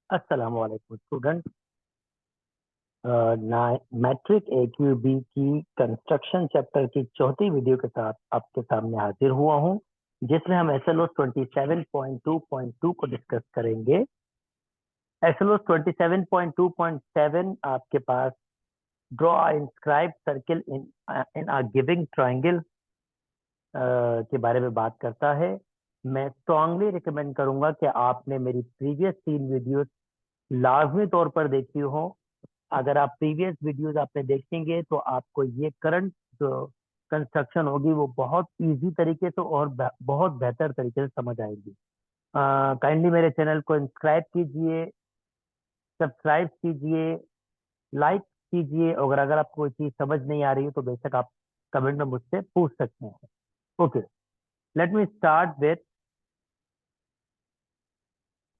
अस्सलाम वालेकुम student. Matric AQB की कंस्ट्रक्शन चैप्टर की चौथी वीडियो के साथ आपके सामने हाजिर हुआ हूं, जिसमें हम SLOS 27.2.2 को डिस्कस करेंगे। SLOS 27.2.7 आपके पास ड्रॉ इंस्क्राइब सर्किल इन अ गिविंग ट्राइंगल के बारे में बात करता है। मैं स्ट्रांगली रिकमेंड करूंगा कि आपने मेरी प्रीवियस 3 वीडियोस लाजमी तौर पर देखी हो। अगर आप प्रीवियस वीडियोस आपने देखेंगे तो आपको ये करंट जो कंस्ट्रक्शन होगी वो बहुत इजी तरीके से और बहुत बेहतर तरीके से समझ आएगी। काइंडली मेरे चैनल को इंस्क्राइब कीजिए, सब्सक्राइब कीजिए, लाइक कीजिए, और अगर आपको कोई चीज समझ नहीं आ रही है तो बेशक आप कमेंट में मुझसे पूछ सकते हैं। Okay, let me start with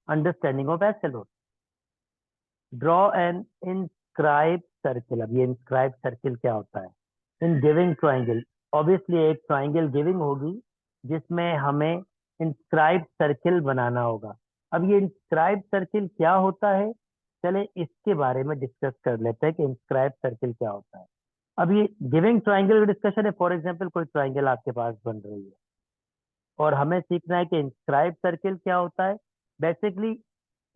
understanding of SLO। Draw an inscribe circle. अब ये इंस्क्राइब सर्किल क्या होता है? इन गिविंग ट्राइंगल, ऑब्वियसली एक ट्राइंगल गिविंग होगी जिसमें हमें इंस्क्राइब सर्किल बनाना होगा। अब ये इंस्क्राइब सर्किल क्या होता है, चले इसके बारे में डिस्कस कर लेते हैं कि इंस्क्राइब सर्किल क्या होता है। अब ये गिविंग ट्राइंगल का डिस्कशन है। फॉर एग्जांपल कोई ट्राइंगल आपके पास बन रही है और हमें सीखना है कि इंस्क्राइब सर्किल क्या होता है। बेसिकली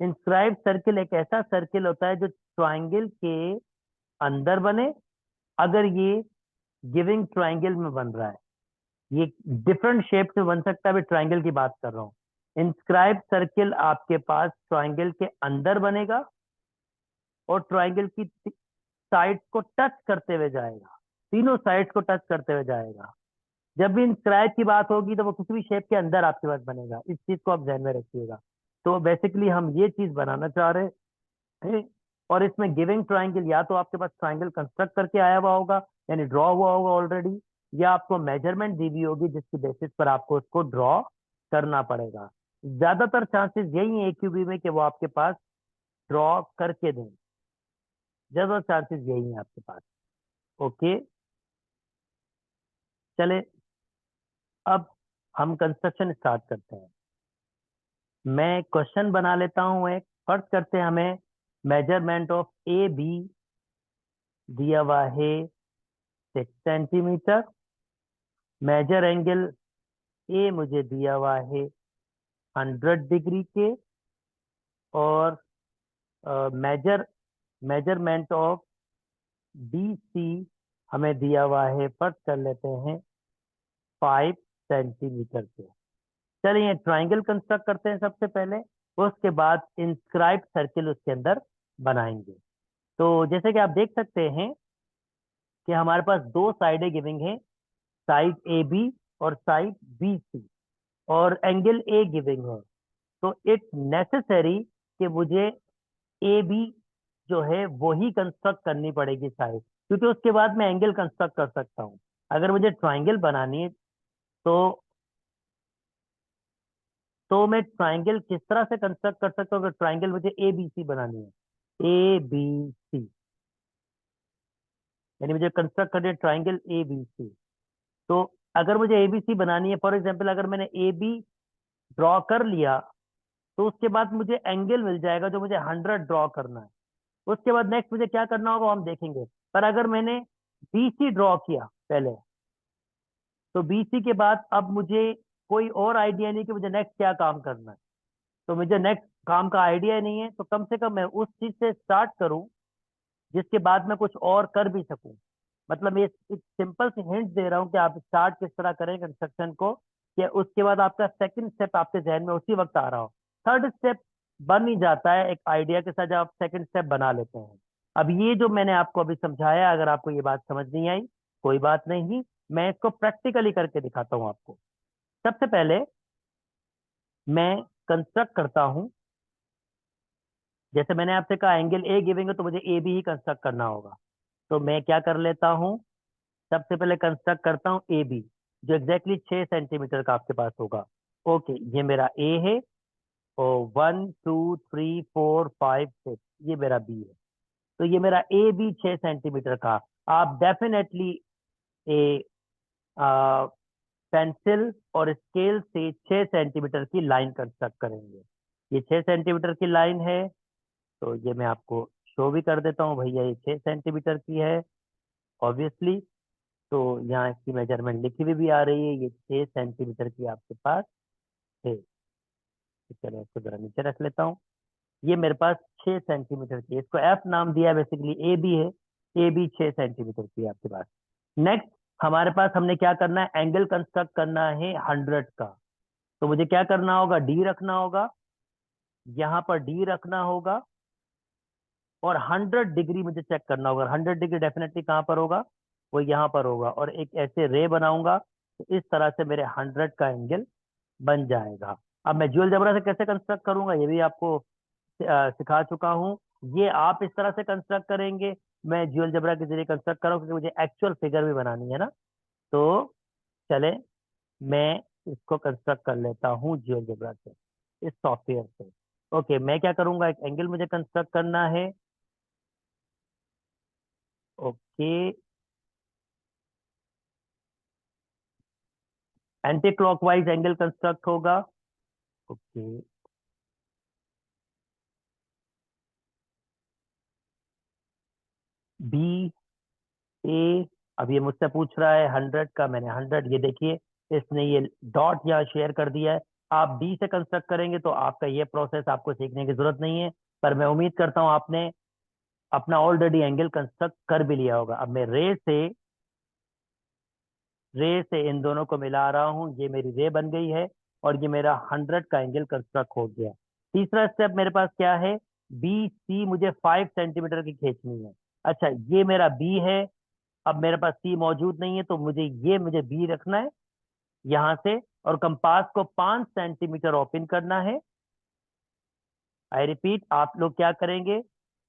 इंस्क्राइब सर्किल एक ऐसा सर्किल होता है जो ट्राइंगल के अंदर बने, अगर ये गिविंग ट्राइंगल में बन रहा है। ये डिफरेंट शेप में बन सकता है, अभी ट्राइंगल की बात कर रहा हूँ। इंस्क्राइब सर्किल आपके पास ट्राइंगल के अंदर बनेगा और ट्राइंगल की साइड्स को टच करते हुए जाएगा, तीनों साइड्स को टच करते हुए जाएगा। जब भी इंस्क्राइब की बात होगी तो वो किसी भी शेप के अंदर आपके पास बनेगा, इस चीज को आप ध्यान में रखिएगा। तो बेसिकली हम ये चीज बनाना चाह रहे हैं। और इसमें गिविंग ट्राइंगल या तो आपके पास ट्राइंगल कंस्ट्रक्ट करके आया हुआ होगा, यानी ड्रॉ हुआ होगा ऑलरेडी, या आपको मेजरमेंट दी हुई होगी जिसकी बेसिस पर आपको उसको ड्रॉ करना पड़ेगा। ज्यादातर चांसेस यही है AQB में कि वो आपके पास ड्रॉ करके दें, ज्यादा चांसेस यही है आपके पास। ओके, चले अब हम कंस्ट्रक्शन स्टार्ट करते हैं। मैं क्वेश्चन बना लेता हूं एक। फर्स्ट करते हैं, हमें मेजरमेंट ऑफ AB दिया हुआ है 6 सेंटीमीटर। मेजर एंगल ए मुझे दिया हुआ है 100 डिग्री के, और मेजर मेजरमेंट ऑफ BC हमें दिया हुआ है, फर्स्ट कर लेते हैं 5 सेंटीमीटर के। चलिए ट्राइंगल कंस्ट्रक्ट करते हैं सबसे पहले, उसके बाद इंस्क्राइब सर्किल उसके अंदर बनाएंगे। तो जैसे कि आप देख सकते हैं कि हमारे पास दो साइडें गिविंग है, साइड AB और साइड BC, और एंगल ए गिविंग है। तो इट्स नेसेसरी कि मुझे ए बी जो है वो ही कंस्ट्रक्ट करनी पड़ेगी साइड, क्योंकि उसके बाद मैं एंगल कंस्ट्रक्ट कर सकता हूँ। अगर मुझे ट्राइंगल बनानी है तो मैं ट्राइंगल किस तरह से कंस्ट्रक्ट कर सकता हूँ? अगर ट्राइंगल मुझे ABC बनानी है, ABC, यानी मुझे कंस्ट्रक्ट करनी है ट्राइंगल ABC। तो अगर मुझे ABC बनानी है, फॉर एग्जाम्पल अगर मैंने AB ड्रॉ कर लिया, तो उसके बाद मुझे एंगल मिल जाएगा जो मुझे 100 ड्रॉ करना है। उसके बाद नेक्स्ट मुझे क्या करना होगा हम देखेंगे। पर अगर मैंने BC ड्रॉ किया पहले, तो BC के बाद अब मुझे कोई और आइडिया नहीं कि मुझे नेक्स्ट क्या काम करना है। तो मुझे नेक्स्ट काम का आइडिया नहीं है, तो कम से कम मैं उस चीज से स्टार्ट करूं जिसके बाद मैं कुछ और कर भी सकूं। मतलब ये एक सिंपल सी हिंट दे रहा हूं कि आप स्टार्ट किस तरह करें कंस्ट्रक्शन को, कि उसके बाद आपका सेकंड स्टेप आपके जहन में उसी वक्त आ रहा हो। थर्ड स्टेप बन ही जाता है एक आइडिया के साथ जब आप सेकंड स्टेप बना लेते हैं। अब ये जो मैंने आपको अभी समझाया, अगर आपको ये बात समझ नहीं आई कोई बात नहीं, मैं इसको प्रैक्टिकली करके दिखाता हूँ आपको। सबसे पहले मैं कंस्ट्रक्ट करता हूँ, जैसे मैंने आपसे कहा एंगल ए गिविंग है तो मुझे AB ही कंस्ट्रक्ट करना होगा। तो मैं क्या कर लेता हूँ, सबसे पहले कंस्ट्रक्ट करता हूँ AB, जो एग्जैक्टली 6 सेंटीमीटर का आपके पास होगा। ओके, ये मेरा A है, और 1 2 3 4 5 6 ये मेरा B है। तो ये मेरा AB 6 सेंटीमीटर का। आप डेफिनेटली ए पेंसिल और स्केल से 6 सेंटीमीटर की लाइन कंस्ट्रक्ट करेंगे। ये 6 सेंटीमीटर की लाइन है, तो ये मैं आपको शो भी कर देता हूँ भैया, ये 6 सेंटीमीटर की है ऑब्वियसली। तो यहाँ इसकी मेजरमेंट लिखी हुई भी आ रही है, ये 6 सेंटीमीटर की आपके पास है। तो चलो इसको जरा नीचे रख लेता हूँ। ये मेरे पास 6 सेंटीमीटर की है, इसको एफ नाम दिया है, बेसिकली ए बी है। ए बी 6 सेंटीमीटर की है आपके पास। नेक्स्ट हमारे पास हमने क्या करना है, एंगल कंस्ट्रक्ट करना है 100 का। तो मुझे क्या करना होगा, डी रखना होगा, यहाँ पर डी रखना होगा, और 100 डिग्री मुझे चेक करना होगा। 100 डिग्री डेफिनेटली कहाँ पर होगा, वो यहाँ पर होगा, और एक ऐसे रे बनाऊंगा, तो इस तरह से मेरे 100 का एंगल बन जाएगा। अब मैं ड्यूल जबरा से कैसे कंस्ट्रक्ट करूंगा ये भी आपको सिखा चुका हूँ। ये आप इस तरह से कंस्ट्रक्ट करेंगे, मैं ड्यूल जबरा के जरिए कंस्ट्रक्ट करूँ, क्योंकि मुझे एक्चुअल फिगर भी बनानी है ना। तो चले मैं इसको कंस्ट्रक्ट कर लेता हूँ जियोजेब्रा से, इस सॉफ्टवेयर से। ओके, मैं क्या करूंगा, एक एंगल मुझे कंस्ट्रक्ट करना है। Okay, anti clockwise angle construct होगा। ओके, बी ए, अब ये मुझसे पूछ रहा है 100 का, मैंने 100, ये देखिए इसने ये डॉट यहाँ शेयर कर दिया है। आप डी से कंस्ट्रक्ट करेंगे तो आपका ये प्रोसेस आपको सीखने की जरूरत नहीं है, पर मैं उम्मीद करता हूँ आपने अपना ऑलरेडी एंगल कंस्ट्रक्ट कर भी लिया होगा। अब मैं रे से इन दोनों को मिला रहा हूँ, ये मेरी रे बन गई है, और ये मेरा 100 का एंगल कंस्ट्रक्ट हो गया। तीसरा स्टेप मेरे पास क्या है, बी सी मुझे 5 सेंटीमीटर की खींचनी है। अच्छा, ये मेरा बी है, अब मेरे पास सी मौजूद नहीं है, तो मुझे बी रखना है यहां से, और कंपास को 5 सेंटीमीटर ओपन करना है। आई रिपीट, आप लोग क्या करेंगे,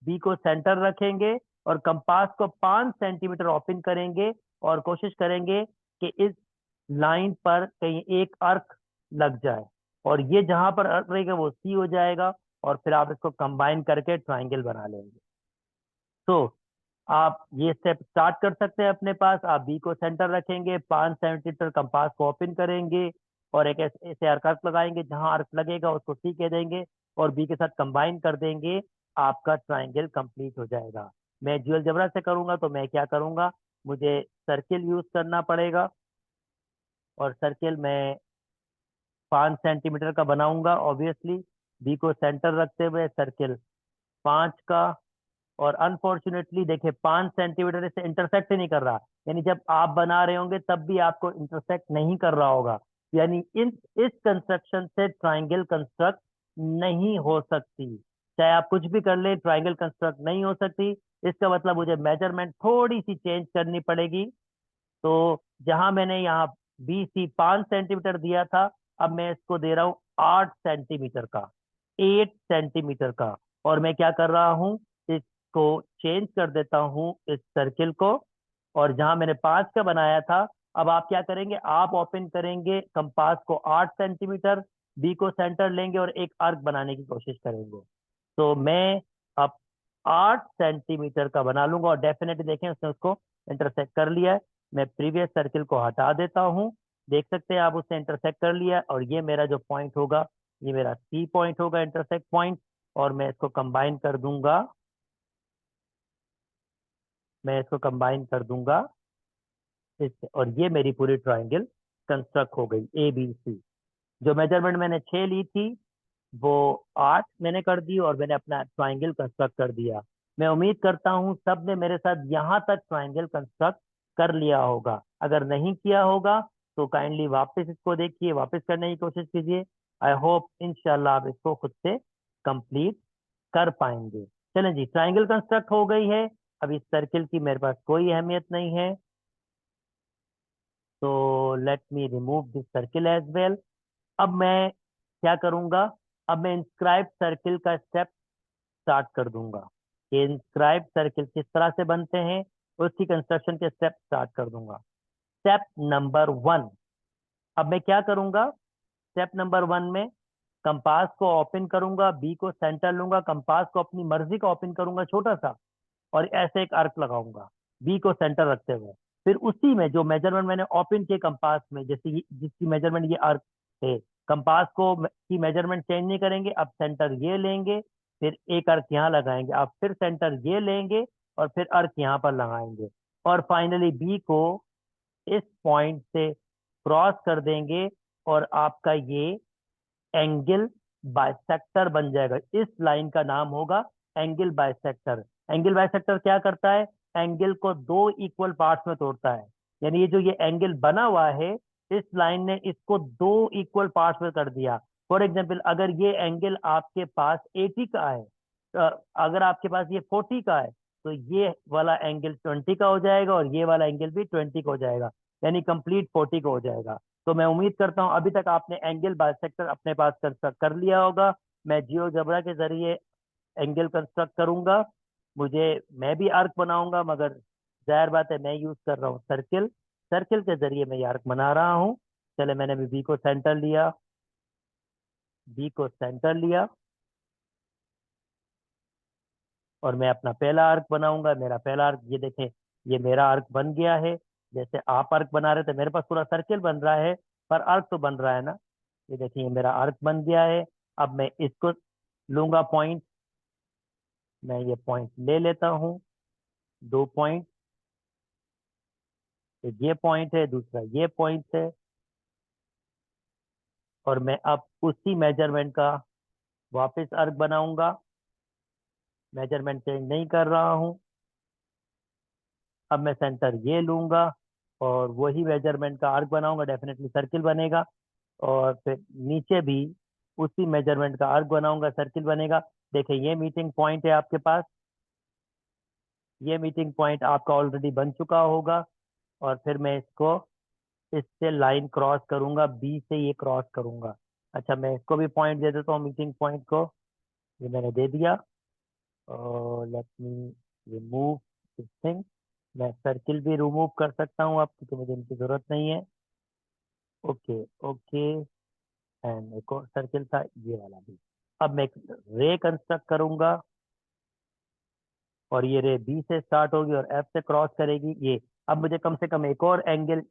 बी को सेंटर रखेंगे और कंपास को 5 सेंटीमीटर ओपन करेंगे, और कोशिश करेंगे कि इस लाइन पर कहीं एक अर्क लग जाए, और ये जहां पर अर्क रहेगा वो सी हो जाएगा, और फिर आप इसको कंबाइन करके ट्राइंगल बना लेंगे। तो आप ये स्टेप स्टार्ट कर सकते हैं अपने पास। आप बी को सेंटर रखेंगे, 5 सेंटीमीटर कंपास को ओपन करेंगे, और एक ऐसे ऐसे अर्क लगाएंगे, जहां अर्क लगेगा उसको सी कह देंगे, और बी के साथ कंबाइन कर देंगे, आपका ट्राइंगल कंप्लीट हो जाएगा। मैं ड्यूल जबरा से करूंगा तो मैं क्या करूंगा, मुझे सर्किल यूज करना पड़ेगा, और सर्किल मैं 5 सेंटीमीटर का बनाऊंगा ऑब्वियसली। बी को सेंटर रखते हुए सर्किल 5 का, और अनफॉर्चुनेटली देखिए 5 सेंटीमीटर से इंटरसेक्ट ही नहीं कर रहा, यानी जब आप बना रहे होंगे तब भी आपको इंटरसेक्ट नहीं कर रहा होगा, यानी इस कंस्ट्रक्शन से ट्राइंगल कंस्ट्रक्ट नहीं हो सकती। चाहे आप कुछ भी कर ले, ट्राइंगल कंस्ट्रक्ट नहीं हो सकती। इसका मतलब मुझे मेजरमेंट थोड़ी सी चेंज करनी पड़ेगी। तो जहां मैंने यहाँ बी सी 5 सेंटीमीटर दिया था, अब मैं इसको दे रहा हूँ 8 सेंटीमीटर का, 8 सेंटीमीटर का। और मैं क्या कर रहा हूँ, इसको चेंज कर देता हूँ इस सर्किल को, और जहां मैंने 5 का बनाया था, अब आप क्या करेंगे, आप ओपन करेंगे कंपास को 8 सेंटीमीटर, बी को सेंटर लेंगे और एक आर्क बनाने की कोशिश करेंगे। तो मैं अब 8 सेंटीमीटर का बना लूंगा, और डेफिनेटली देखें उसने उसको इंटरसेक्ट कर लिया है। मैं प्रीवियस सर्किल को हटा देता हूँ, देख सकते हैं आप, उसने इंटरसेक्ट कर लिया, और ये मेरा जो पॉइंट होगा, ये मेरा सी पॉइंट होगा, इंटरसेक्ट पॉइंट। और मैं इसको कंबाइन कर दूंगा इससे, और ये मेरी पूरी ट्राइंगल कंस्ट्रक्ट हो गई ए बी सी। जो मेजरमेंट मैंने 6 ली थी, वो 8 मैंने कर दी, और मैंने अपना ट्राइंगल कंस्ट्रक्ट कर दिया। मैं उम्मीद करता हूँ सब ने मेरे साथ यहाँ तक ट्राइंगल कंस्ट्रक्ट कर लिया होगा। अगर नहीं किया होगा तो काइंडली वापस इसको देखिए, वापस करने की कोशिश कीजिए। आई होप इंशाल्लाह आप इसको खुद से कंप्लीट कर पाएंगे। चलें जी, ट्राइंगल कंस्ट्रक्ट हो गई है। अब इस सर्किल की मेरे पास कोई अहमियत नहीं है, तो let me remove this circle as well. अब मैं क्या करूंगा, अब मैं इंस्क्राइब सर्किल का स्टेप स्टार्ट कर दूंगा। ये इंस्क्राइब सर्किल किस तरह से बनते हैं, उसकी कंस्ट्रक्शन के स्टेप स्टार्ट कर दूंगा। स्टेप नंबर 1, अब मैं क्या करूंगा, स्टेप नंबर 1 में कंपास को ओपन करूंगा, बी को सेंटर लूंगा, कंपास को अपनी मर्जी का ओपन करूंगा छोटा सा, और ऐसे एक आर्क लगाऊंगा बी को सेंटर रखते हुए। फिर उसी में जो मेजरमेंट मैंने ओपन किए कंपास में, जैसे जिसकी मेजरमेंट ये आर्क है, कंपास को की मेजरमेंट चेंज नहीं करेंगे, अब सेंटर ये लेंगे, फिर एक अर्क यहाँ लगाएंगे, आप फिर सेंटर ये लेंगे और फिर अर्क यहाँ पर लगाएंगे, और फाइनली बी को इस पॉइंट से क्रॉस कर देंगे और आपका ये एंगल बाइसेक्टर बन जाएगा। इस लाइन का नाम होगा एंगल बाइसेक्टर। एंगल बाइसेक्टर क्या करता है? एंगल को दो इक्वल पार्ट्स में तोड़ता है। यानी ये जो ये एंगल बना हुआ है, इस लाइन ने इसको दो इक्वल पार्ट्स में कर दिया। फॉर एग्जाम्पल, अगर ये एंगल आपके पास 80 का है, अगर आपके पास ये 40 का है, तो ये वाला एंगल 20 का हो जाएगा और ये वाला एंगल भी 20 का हो जाएगा, यानी कंप्लीट 40 का हो जाएगा। तो मैं उम्मीद करता हूं अभी तक आपने एंगल बाइसेक्टर अपने पास कर लिया होगा। मैं जियोजेब्रा के जरिए एंगल कंस्ट्रक्ट करूंगा। मैं भी आर्क बनाऊंगा, मगर जाहिर बात है मैं यूज कर रहा हूँ सर्किल। सर्किल के जरिए मैं ये आर्क बना रहा हूँ। चले, मैंने भी बी को सेंटर लिया, बी को सेंटर लिया और मैं अपना पहला आर्क बनाऊंगा। मेरा पहला आर्क ये देखें, ये मेरा आर्क बन गया है। जैसे आप आर्क बना रहे थे, मेरे पास पूरा सर्किल बन रहा है, पर आर्क तो बन रहा है ना। ये देखिए, ये मेरा आर्क बन गया है। अब मैं इसको लूंगा पॉइंट, मैं ये पॉइंट ले लेता हूँ, दो पॉइंट। एक ये पॉइंट है, दूसरा ये पॉइंट है, और मैं अब उसी मेजरमेंट का वापस आर्क बनाऊंगा। मेजरमेंट चेंज नहीं कर रहा हूँ। अब मैं सेंटर ये लूंगा और वही मेजरमेंट का आर्क बनाऊंगा, डेफिनेटली सर्किल बनेगा। और फिर नीचे भी उसी मेजरमेंट का आर्क बनाऊंगा, सर्किल बनेगा। देखिए, ये मीटिंग पॉइंट है आपके पास, ये मीटिंग पॉइंट आपका ऑलरेडी बन चुका होगा। और फिर मैं इसको इससे लाइन क्रॉस करूंगा, बी से ये क्रॉस करूंगा। अच्छा, मैं इसको भी पॉइंट दे देता हूँ, मीटिंग पॉइंट को। ये मैंने दे दिया। और late me remove this thing. मैं सर्किल भी रिमूव कर सकता हूँ अब, क्योंकि मुझे इनकी जरूरत नहीं है। ओके ओके, एंड एक और सर्किल था, ये वाला भी। अब मैं एक रे कंस्ट्रक्ट करूंगा, और ये रे बी से स्टार्ट होगी और एफ से क्रॉस करेगी ये। अब मुझे कम से कम एक और एंगल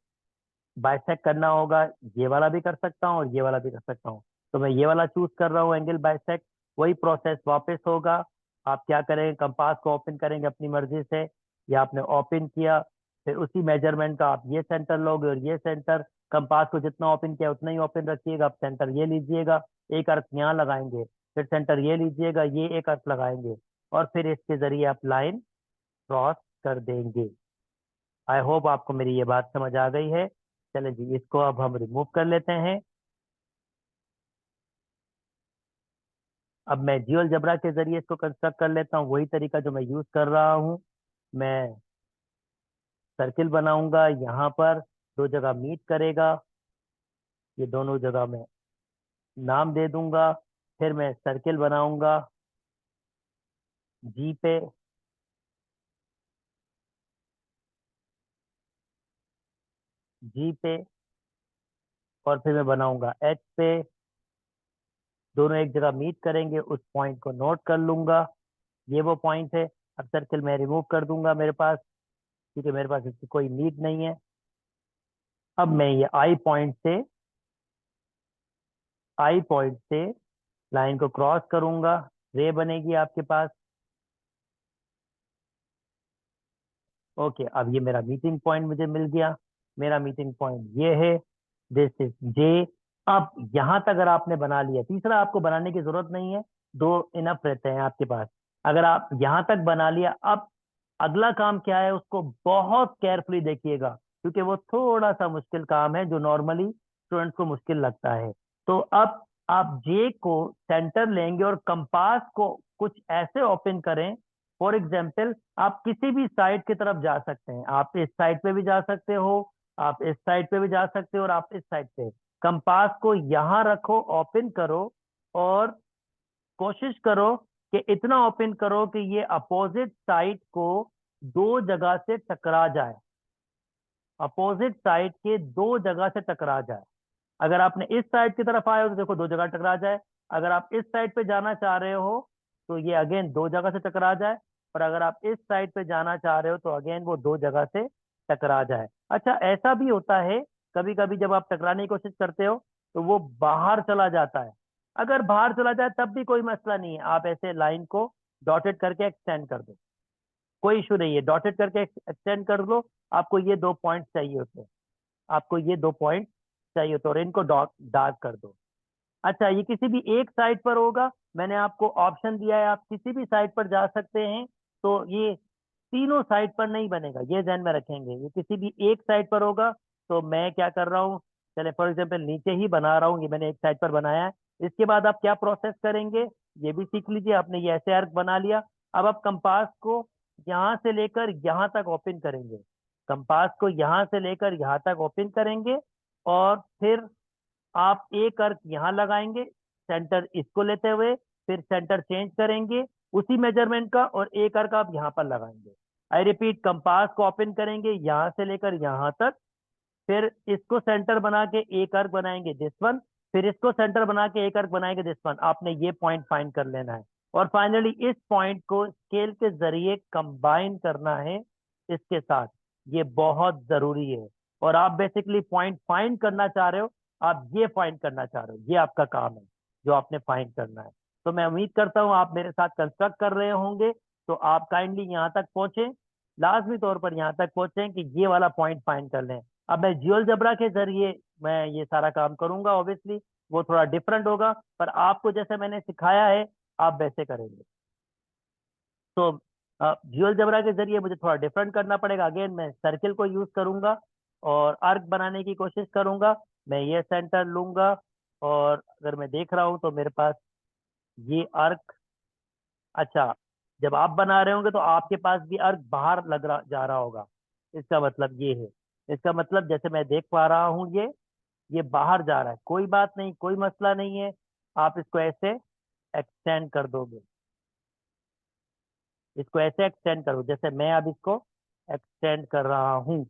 बाइसेक्ट करना होगा। ये वाला भी कर सकता हूँ और ये वाला भी कर सकता हूँ, तो मैं ये वाला चूज कर रहा हूँ, एंगल बाइसेक्ट। वही प्रोसेस वापस होगा। आप क्या करेंगे, कंपास को ओपन करेंगे अपनी मर्जी से, या आपने ओपन किया, फिर उसी मेजरमेंट का आप ये सेंटर लोगे और ये सेंटर। कंपास को जितना ओपन किया उतना ही ओपन रखिएगा। आप सेंटर ये लीजिएगा, एक अर्थ यहाँ लगाएंगे, फिर सेंटर ये लीजिएगा, ये एक अर्थ लगाएंगे, और फिर इसके जरिए आप लाइन क्रॉस कर देंगे। आई होप आपको मेरी ये बात समझ आ गई है। चले जी, इसको अब हम रिमूव कर लेते हैं। अब मैं जियोजेब्रा के जरिए इसको कंस्ट्रक्ट कर लेता हूँ, वही तरीका जो मैं यूज कर रहा हूँ। मैं सर्किल बनाऊंगा, यहाँ पर दो जगह मीट करेगा, ये दोनों जगह मैं नाम दे दूंगा। फिर मैं सर्किल बनाऊंगा जी पे, जी पे, और फिर मैं बनाऊंगा एच पे। दोनों एक जगह मीट करेंगे, उस पॉइंट को नोट कर लूंगा, ये वो पॉइंट है। अब सर्किल मैं रिमूव कर दूंगा मेरे पास, क्योंकि मेरे पास इसकी कोई नीड नहीं है। अब मैं ये आई पॉइंट से लाइन को क्रॉस करूंगा, रे बनेगी आपके पास। ओके, अब ये मेरा मीटिंग पॉइंट मुझे मिल गया। मेरा मीटिंग पॉइंट ये है, दिस इज जे। अब यहां तक अगर आपने बना लिया, तीसरा आपको बनाने की जरूरत नहीं है, दो इनफ रहते हैं आपके पास। अगर आप यहां तक बना लिया, अब अगला काम क्या है उसको बहुत केयरफुली देखिएगा, क्योंकि वो थोड़ा सा मुश्किल काम है जो नॉर्मली स्टूडेंट्स को मुश्किल लगता है। तो अब आप जे को सेंटर लेंगे और कंपास को कुछ ऐसे ओपन करें। फॉर एग्जाम्पल, आप किसी भी साइड की तरफ जा सकते हैं, आप इस साइड पे भी जा सकते हो, आप इस साइड पे भी जा सकते हो, और आप इस साइड पे। कंपास को यहां रखो, ओपन करो, और कोशिश करो कि इतना ओपन करो कि ये अपोजिट साइड को दो जगह से टकरा जाए, अपोजिट साइड के दो जगह से टकरा जाए। अगर आपने इस साइड की तरफ आए हो तो देखो दो जगह टकरा जाए, अगर आप इस साइड पे जाना चाह रहे हो तो ये अगेन दो जगह से टकरा जाए, और अगर आप इस साइड पे जाना चाह रहे हो तो अगेन वो दो जगह से टकरा जाए। अच्छा, ऐसा भी होता है कभी कभी जब आप टकराने की कोशिश करते हो तो वो बाहर चला जाता है, अगर बाहर चला जाए तब भी कोई मसला नहीं है, आप ऐसे लाइन को डॉटेड करके एक्सटेंड कर दो, कोई इशू नहीं है, डॉटेड करके एक्सटेंड कर दो। आपको ये 2 पॉइंट चाहिए होते हैं, आपको ये 2 पॉइंट चाहिए होते हैं, और इनको डॉट डार्क कर दो। अच्छा, ये किसी भी एक साइड पर होगा, मैंने आपको ऑप्शन दिया है, आप किसी भी साइड पर जा सकते हैं। तो ये तीनों साइड पर नहीं बनेगा, ये ध्यान में रखेंगे, ये किसी भी एक साइड पर होगा। तो मैं क्या कर रहा हूँ, चले फॉर एग्जाम्पल नीचे ही बना रहा हूँ, ये मैंने एक साइड पर बनाया है। इसके बाद आप क्या प्रोसेस करेंगे, ये भी सीख लीजिए। आपने ये ऐसे आर्क बना लिया, अब आप कंपास को यहाँ से लेकर यहाँ तक ओपन करेंगे, कंपास को यहाँ से लेकर यहाँ तक ओपन करेंगे, और फिर आप एक अर्क यहाँ लगाएंगे, सेंटर इसको लेते हुए, फिर सेंटर चेंज करेंगे उसी मेजरमेंट का, और एक अर्क आप यहाँ पर लगाएंगे। आई रिपीट, कंपास को ओपन करेंगे यहाँ से लेकर यहाँ तक, फिर इसको सेंटर बना के एक अर्क बनाएंगे दिस वन, फिर इसको सेंटर बना के एक अर्क बनाएंगे दिस वन। आपने ये पॉइंट फाइंड कर लेना है, और फाइनली इस पॉइंट को स्केल के जरिए कंबाइन करना है इसके साथ, ये बहुत जरूरी है। और आप बेसिकली पॉइंट फाइंड करना चाह रहे हो, आप ये फाइंड करना चाह रहे हो, ये आपका काम है जो आपने फाइंड करना है। तो मैं उम्मीद करता हूं आप मेरे साथ कंस्ट्रक्ट कर रहे होंगे। तो आप काइंडली यहाँ तक पहुंचे, लाजमी तौर पर यहाँ तक पहुंचे कि ये वाला पॉइंट फाइंड कर लें। अब मैं जियोलजेब्रा के जरिए मैं ये सारा काम करूंगा, ऑब्वियसली वो थोड़ा डिफरेंट होगा, पर आपको जैसे मैंने सिखाया है आप वैसे करेंगे। तो जियोलजेब्रा के जरिए मुझे थोड़ा डिफरेंट करना पड़ेगा, अगेन मैं सर्किल को यूज करूंगा और आर्क बनाने की कोशिश करूंगा। मैं ये सेंटर लूंगा, और अगर मैं देख रहा हूं तो मेरे पास ये आर्क, अच्छा, जब आप बना रहे होंगे तो आपके पास भी अर्क बाहर लग रहा जा रहा होगा, इसका मतलब ये है, इसका मतलब जैसे मैं देख पा रहा हूँ ये बाहर जा रहा है, कोई बात नहीं, कोई मसला नहीं है। आप इसको ऐसे एक्सटेंड कर दोगे, इसको ऐसे एक्सटेंड करो जैसे मैं अब इसको एक्सटेंड कर रहा हूँ।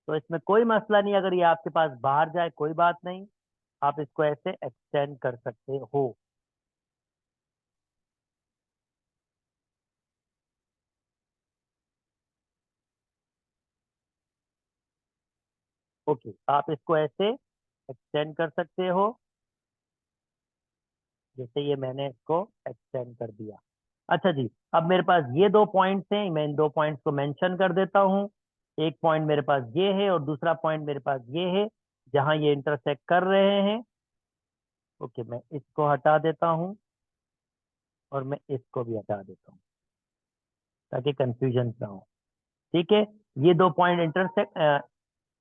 तो इसमें कोई मसला नहीं, अगर ये आपके पास बाहर जाए कोई बात नहीं, आप इसको ऐसे एक्सटेंड कर सकते हो। ओके, आप इसको ऐसे एक्सटेंड कर सकते हो, जैसे ये मैंने इसको एक्सटेंड कर दिया। अच्छा जी, अब मेरे पास ये 2 पॉइंट्स हैं, मैं इन 2 पॉइंट्स को मेंशन कर देता हूँ। एक पॉइंट मेरे पास ये है और दूसरा पॉइंट मेरे पास ये है, जहां ये इंटरसेक्ट कर रहे हैं। ओके, मैं इसको हटा देता हूँ और मैं इसको भी हटा देता हूँ ताकि कंफ्यूजन ना हो। ठीक है, ये 2 पॉइंट इंटरसेक्ट।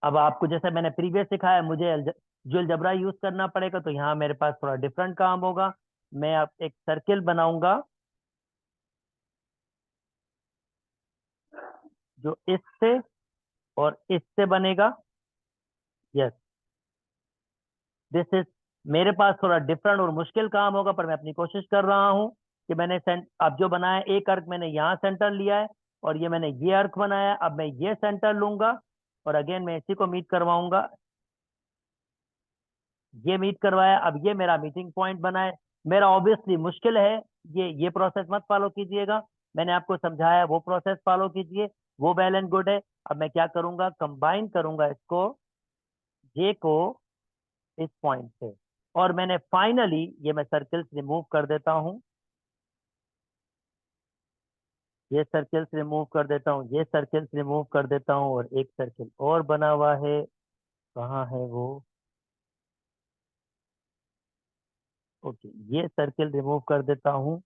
अब आपको जैसे मैंने प्रीवियस सिखाया, मुझे जो अलजबरा यूज करना पड़ेगा, तो यहाँ मेरे पास थोड़ा डिफरेंट काम होगा। मैं अब एक सर्किल बनाऊंगा जो इससे और इससे बनेगा। यस, दिस इज, मेरे पास थोड़ा डिफरेंट और मुश्किल काम होगा, पर मैं अपनी कोशिश कर रहा हूँ कि मैंने अब जो बनाया, एक अर्क मैंने यहाँ सेंटर लिया है, और ये मैंने ये अर्क बनाया, अब मैं ये सेंटर लूंगा, और अगेन मैं इसी को मीट करवाऊंगा, ये मीट करवाया, अब ये मेरा मीटिंग पॉइंट बना है। मेरा ऑब्वियसली मुश्किल है, ये प्रोसेस मत फॉलो कीजिएगा, मैंने आपको समझाया वो प्रोसेस फॉलो कीजिए, वो वेल एंड गुड है। अब मैं क्या करूंगा, कंबाइन करूंगा इसको, जे को इस पॉइंट से, और मैंने फाइनली ये मैं सर्कल्स रिमूव कर देता हूँ, ये सर्कल्स रिमूव कर देता हूँ, ये सर्कल्स रिमूव कर देता हूँ, और एक सर्कल और बना हुआ है, कहाँ है वो। ओके, ये सर्कल रिमूव कर देता हूँ।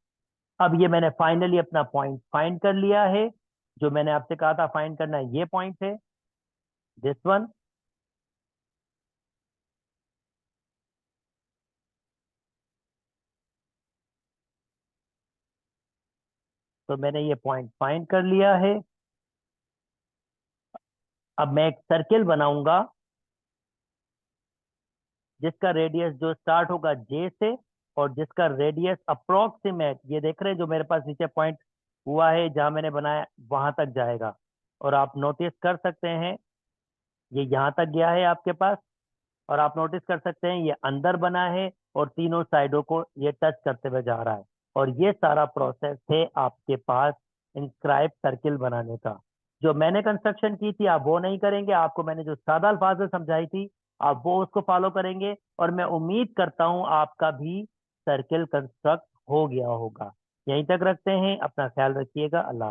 अब ये मैंने फाइनली अपना पॉइंट फाइंड कर लिया है, जो मैंने आपसे कहा था फाइंड करना है, ये पॉइंट है दिस वन। तो मैंने ये पॉइंट फाइंड कर लिया है। अब मैं एक सर्किल बनाऊंगा जिसका रेडियस जो स्टार्ट होगा जे से, और जिसका रेडियस अप्रोक्सीमेट, ये देख रहे हैं जो मेरे पास नीचे पॉइंट हुआ है जहां मैंने बनाया, वहां तक जाएगा। और आप नोटिस कर सकते हैं ये यहाँ तक गया है आपके पास, और आप नोटिस कर सकते हैं ये अंदर बना है, और तीनों साइडों को ये टच करते हुए जा रहा है। और ये सारा प्रोसेस है आपके पास इंस्क्राइब सर्किल बनाने का। जो मैंने कंस्ट्रक्शन की थी आप वो नहीं करेंगे, आपको मैंने जो सादा अल्फाज में समझाई थी आप वो उसको फॉलो करेंगे और मैं उम्मीद करता हूं आपका भी सर्किल कंस्ट्रक्ट हो गया होगा। यहीं तक रखते हैं, अपना ख्याल रखिएगा। अल्लाह।